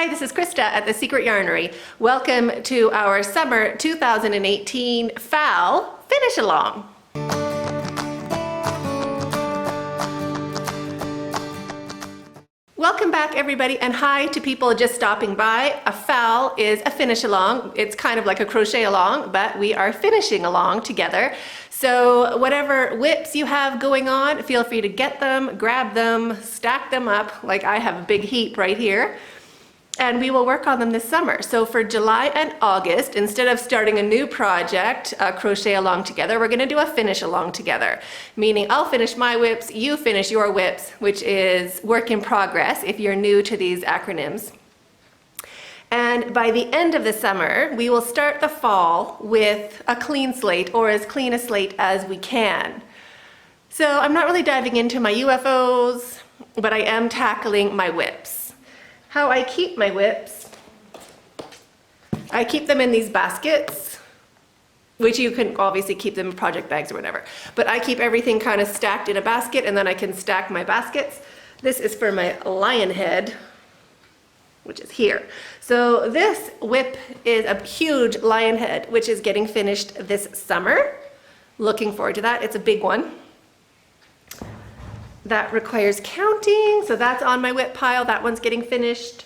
Hi, this is Krista at The Secret Yarnery. Welcome to our summer 2018 FAL finish along. Welcome back everybody, and hi to people just stopping by. A FAL is a finish along. It's kind of like a crochet along, but we are finishing along together. So whatever whips you have going on, feel free to get them, grab them, stack them up, like I have a big heap right here. And we will work on them this summer. So for July and August, instead of starting a new project, crochet along together, we're gonna do a finish along together. Meaning I'll finish my whips, you finish your whips, which is work in progress if you're new to these acronyms. And by the end of the summer, we will start the fall with a clean slate, or as clean a slate as we can. So I'm not really diving into my UFOs, but I am tackling my whips. How I keep my whips, I keep them in these baskets, which you can obviously keep them in project bags or whatever. But I keep everything kind of stacked in a basket, and then I can stack my baskets. This is for my lion head, which is here. So this whip is a huge lion head, which is getting finished this summer. Looking forward to that. It's a big one. That requires counting, so that's on my whip pile. That one's getting finished.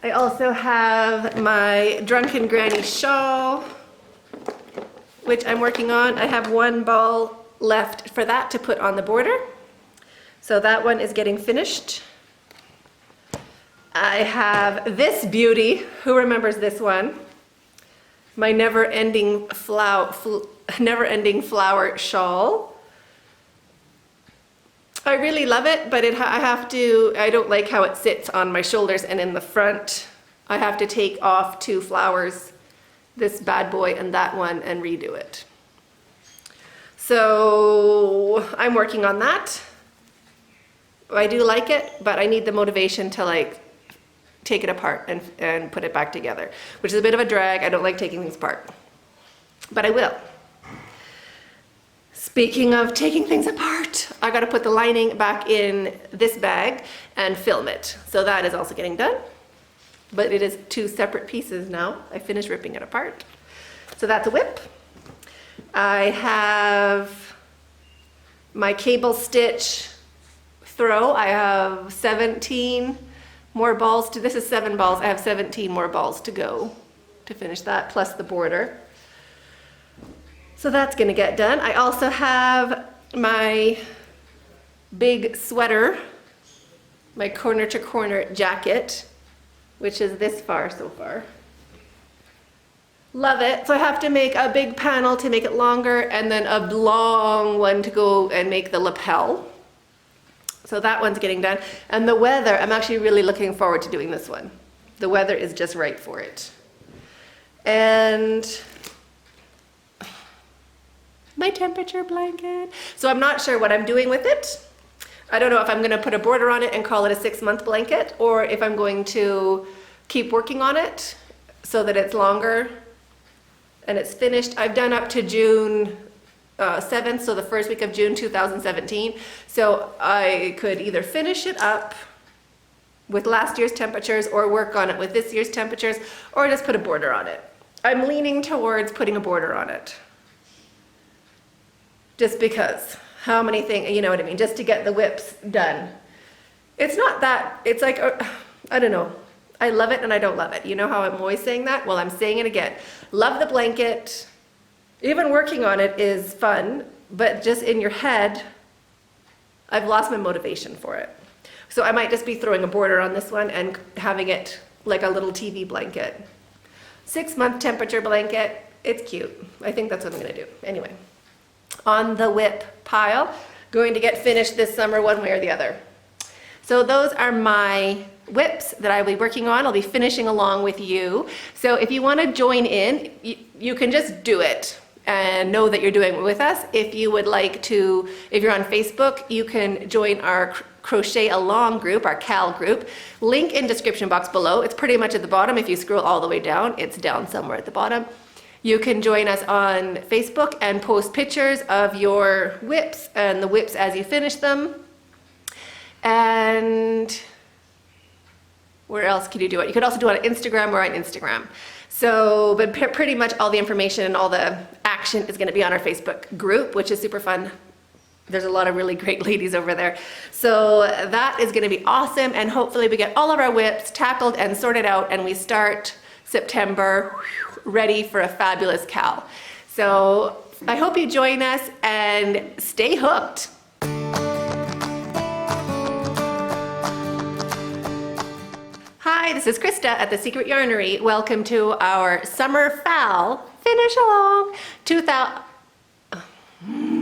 I also have my Drunken Grannies shawl, which I'm working on. I have one ball left for that to put on the border. So that one is getting finished. I have this beauty. Who remembers this one? My never-ending flower shawl. I really love it, but I don't like how it sits on my shoulders and in the front. I have to take off two flowers, this bad boy and that one, and redo it. So I'm working on that. I do like it, but I need the motivation to like take it apart and put it back together, which is a bit of a drag. I don't like taking things apart, but I will. Speaking of taking things apart, I gotta put the lining back in this bag and film it. So that is also getting done, but it is two separate pieces now. I finished ripping it apart. So that's a whip. I have my cable stitch throw. I have 17 more balls this is 7 balls. I have 17 more balls to go to finish that, plus the border. So that's gonna get done. I also have my big sweater, my corner to corner jacket, which is this far so far. Love it. So I have to make a big panel to make it longer, and then a long one to go and make the lapel. So that one's getting done. And the weather, I'm actually really looking forward to doing this one. The weather is just right for it. And my temperature blanket. So I'm not sure what I'm doing with it. I don't know if I'm gonna put a border on it and call it a 6-month blanket, or if I'm going to keep working on it so that it's longer and it's finished. I've done up to June 7th, so the first week of June 2017. So I could either finish it up with last year's temperatures, or work on it with this year's temperatures, or just put a border on it. I'm leaning towards putting a border on it. Just because, how many things, you know what I mean, just to get the whips done. It's not that, it's like, I don't know. I love it and I don't love it. You know how I'm always saying that? Well, I'm saying it again. Love the blanket. Even working on it is fun, but just in your head, I've lost my motivation for it. So I might just be throwing a border on this one and having it like a little TV blanket. 6-month temperature blanket, it's cute. I think that's what I'm gonna do. Anyway. On the whip pile, going to get finished this summer one way or the other. So those are my whips that I'll be working on. I'll be finishing along with you. So if you want to join in, you can just do it and know that you're doing it with us. If you would like to, if you're on Facebook, you can join our Crochet Along group, our CAL group. Link in description box below. It's pretty much at the bottom. If you scroll all the way down, it's down somewhere at the bottom. You can join us on Facebook and post pictures of your whips and the whips as you finish them. And Where else could you do it? You could also do it on Instagram or on Instagram. So, but pretty much all the information and all the action is going to be on our Facebook group, which is super fun. There's a lot of really great ladies over there. So that is going to be awesome. And hopefully we get all of our whips tackled and sorted out and we start September ready for a fabulous CAL. So I hope you join us and stay hooked. Hi, this is Krista at The Secret Yarnery. Welcome to our summer FAL finish along 2000.